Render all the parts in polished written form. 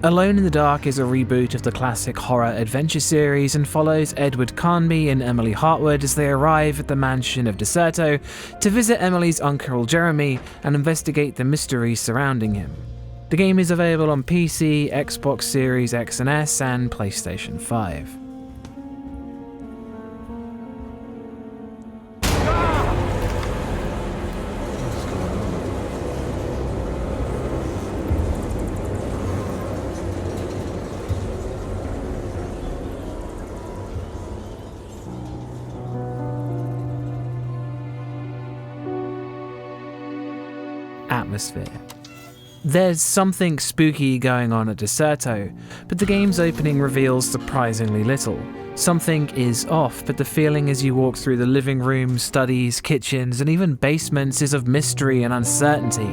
Alone in the Dark is a reboot of the classic horror adventure series and follows Edward Carnby and Emily Hartwood as they arrive at the mansion of Decerto to visit Emily's uncle Jeremy and investigate the mystery surrounding him. The game is available on PC, Xbox Series X and S, and PlayStation 5. Atmosphere. There's something spooky going on at Decerto, but the game's opening reveals surprisingly little. Something is off, but the feeling as you walk through the living room, studies, kitchens, and even basements is of mystery and uncertainty.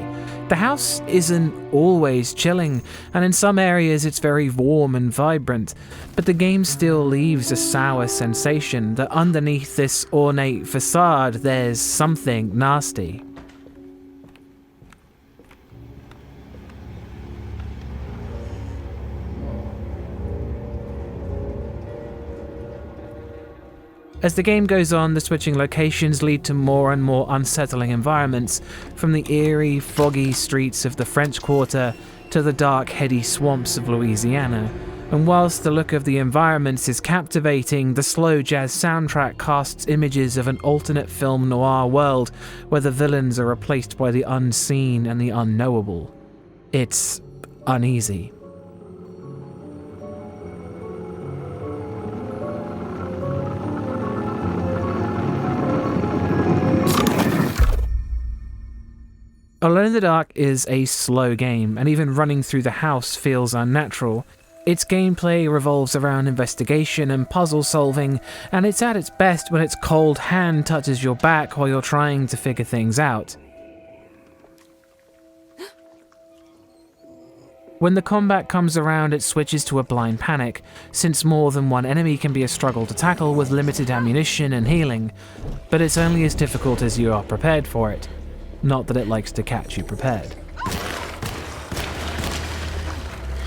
The house isn't always chilling, and in some areas it's very warm and vibrant, but the game still leaves a sour sensation that underneath this ornate facade there's something nasty. As the game goes on, the switching locations lead to more and more unsettling environments, from the eerie, foggy streets of the French Quarter to the dark, heady swamps of Louisiana. And whilst the look of the environments is captivating, the slow jazz soundtrack casts images of an alternate film noir world where the villains are replaced by the unseen and the unknowable. It's uneasy. Alone in the Dark is a slow game, and even running through the house feels unnatural. Its gameplay revolves around investigation and puzzle solving, and it's at its best when its cold hand touches your back while you're trying to figure things out. When the combat comes around, it switches to a blind panic, since more than one enemy can be a struggle to tackle with limited ammunition and healing, but it's only as difficult as you are prepared for it. Not that it likes to catch you prepared.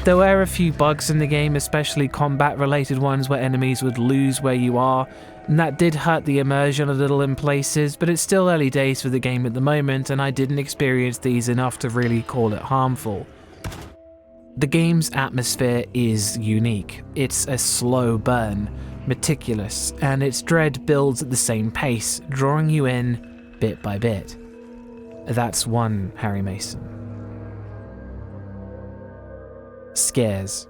There were a few bugs in the game, especially combat-related ones where enemies would lose where you are, and that did hurt the immersion a little in places, but it's still early days for the game at the moment, and I didn't experience these enough to really call it harmful. The game's atmosphere is unique. It's a slow burn, meticulous, and its dread builds at the same pace, drawing you in bit by bit. That's one Harry Mason. Scares.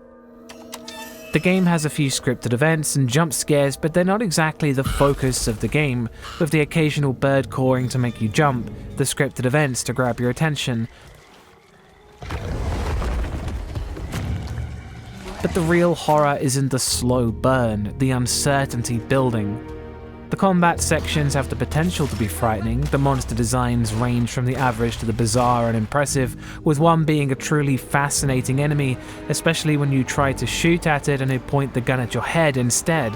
The game has a few scripted events and jump scares, but they're not exactly the focus of the game, with the occasional bird cawing to make you jump, the scripted events to grab your attention. But the real horror is in the slow burn, the uncertainty building. The combat sections have the potential to be frightening. The monster designs range from the average to the bizarre and impressive, with one being a truly fascinating enemy, especially when you try to shoot at it and it point the gun at your head instead.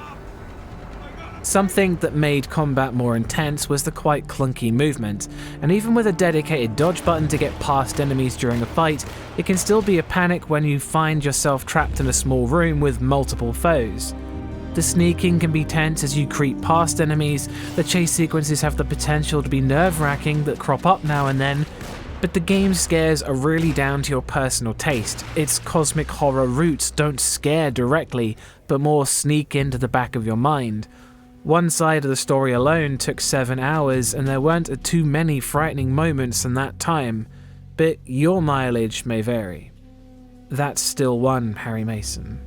Something that made combat more intense was the quite clunky movement, and even with a dedicated dodge button to get past enemies during a fight, it can still be a panic when you find yourself trapped in a small room with multiple foes. The sneaking can be tense as you creep past enemies, the chase sequences have the potential to be nerve-wracking that crop up now and then, but the game's scares are really down to your personal taste. Its cosmic horror roots don't scare directly, but more sneak into the back of your mind. One side of the story alone took 7 hours, and there weren't too many frightening moments in that time, but your mileage may vary. That's still one Harry Mason.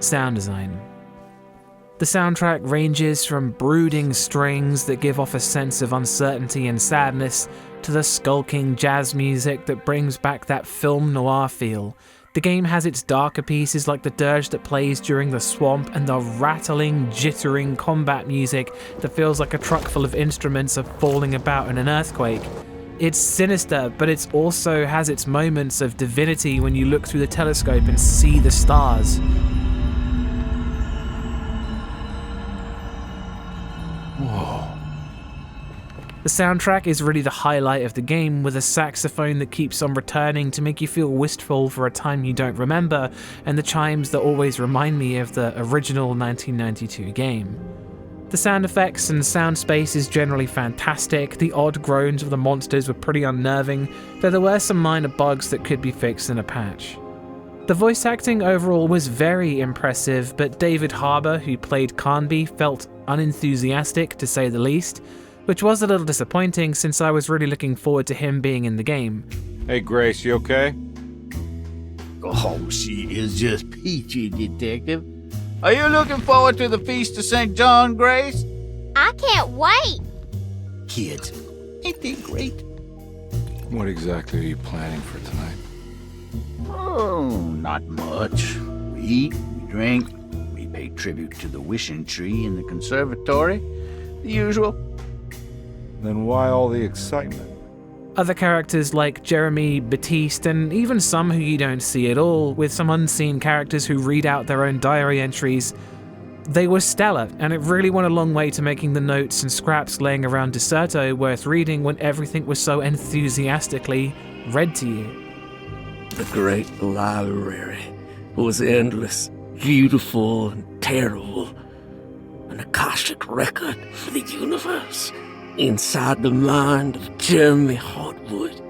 Sound design. The soundtrack ranges from brooding strings that give off a sense of uncertainty and sadness to the skulking jazz music that brings back that film noir feel. The game has its darker pieces like the dirge that plays during the swamp and the rattling, jittering combat music that feels like a truck full of instruments are falling about in an earthquake. It's sinister, but it also has its moments of divinity when you look through the telescope and see the stars. Whoa. The soundtrack is really the highlight of the game, with a saxophone that keeps on returning to make you feel wistful for a time you don't remember, and the chimes that always remind me of the original 1992 game. The sound effects and sound space is generally fantastic. The odd groans of the monsters were pretty unnerving, though there were some minor bugs that could be fixed in a patch. The voice acting overall was very impressive, but David Harbour, who played Carnby, felt unenthusiastic to say the least, which was a little disappointing since I was really looking forward to him being in the game. Hey Grace, you okay? Oh, she is just peachy, Detective. Are you looking forward to the Feast of St. John, Grace? I can't wait. Kids, ain't they great? What exactly are you planning for tonight? Oh, not much. We eat, we drink, we pay tribute to the wishing tree in the conservatory. The usual. Then why all the excitement? Other characters like Jeremy, Batiste, and even some who you don't see at all, with some unseen characters who read out their own diary entries, they were stellar, and it really went a long way to making the notes and scraps laying around Decerto worth reading when everything was so enthusiastically read to you. The great library was endless, beautiful, and terrible. An Akashic record for the universe inside the mind of Jeremy Hartwood,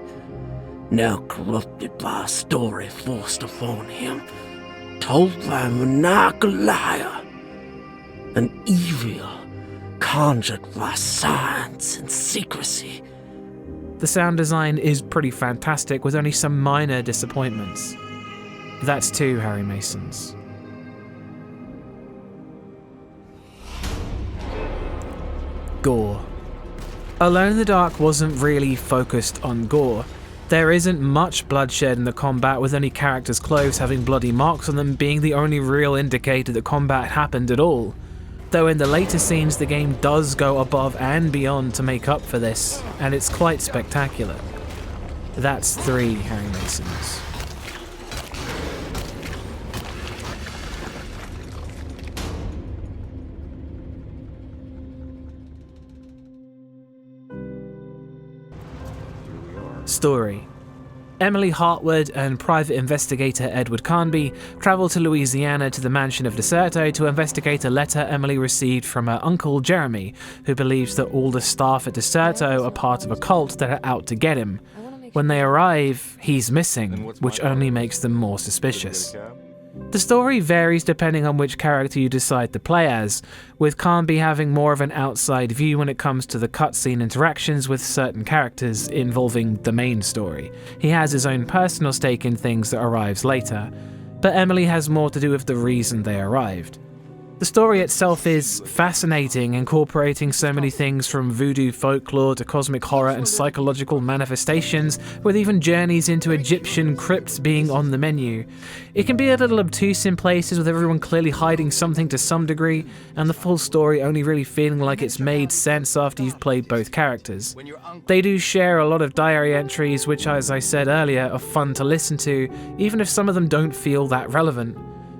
now corrupted by a story forced upon him, told by a maniacal liar, an evil conjured by science and secrecy. The sound design is pretty fantastic, with only some minor disappointments. That's 2 Harry Masons. Gore. Alone in the Dark wasn't really focused on gore. There isn't much bloodshed in the combat, with any character's clothes having bloody marks on them being the only real indicator that combat happened at all. Though in the later scenes the game does go above and beyond to make up for this, and it's quite spectacular. That's 3 Harry Masons. Story. Emily Hartwood and private investigator Edward Carnby travel to Louisiana to the mansion of Decerto to investigate a letter Emily received from her uncle Jeremy, who believes that all the staff at Decerto are part of a cult that are out to get him. When they arrive, he's missing, which only makes them more suspicious. The story varies depending on which character you decide to play as, with Carnby having more of an outside view when it comes to the cutscene interactions with certain characters involving the main story. He has his own personal stake in things that arrives later, but Emily has more to do with the reason they arrived. The story itself is fascinating, incorporating so many things from voodoo folklore to cosmic horror and psychological manifestations, with even journeys into Egyptian crypts being on the menu. It can be a little obtuse in places, with everyone clearly hiding something to some degree, and the full story only really feeling like it's made sense after you've played both characters. They do share a lot of diary entries, which, as I said earlier, are fun to listen to, even if some of them don't feel that relevant.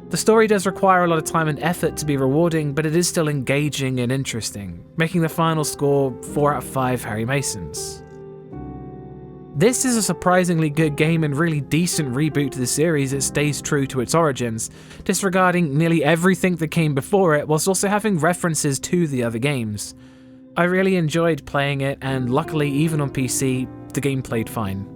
The story does require a lot of time and effort to be rewarding, but it is still engaging and interesting, making the final score 4 out of 5 Harry Masons. This is a surprisingly good game and really decent reboot to the series that stays true to its origins, disregarding nearly everything that came before it whilst also having references to the other games. I really enjoyed playing it, and luckily even on PC, the game played fine.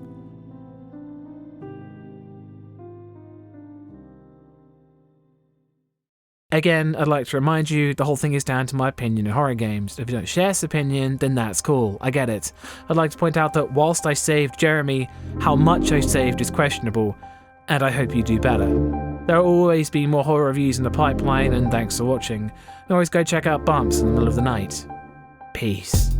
Again, I'd like to remind you, the whole thing is down to my opinion in horror games. If you don't share this opinion, then that's cool, I get it. I'd like to point out that whilst I saved Jeremy, how much I saved is questionable, and I hope you do better. There will always be more horror reviews in the pipeline, and thanks for watching. And always go check out Bumps in the Middle of the Night. Peace.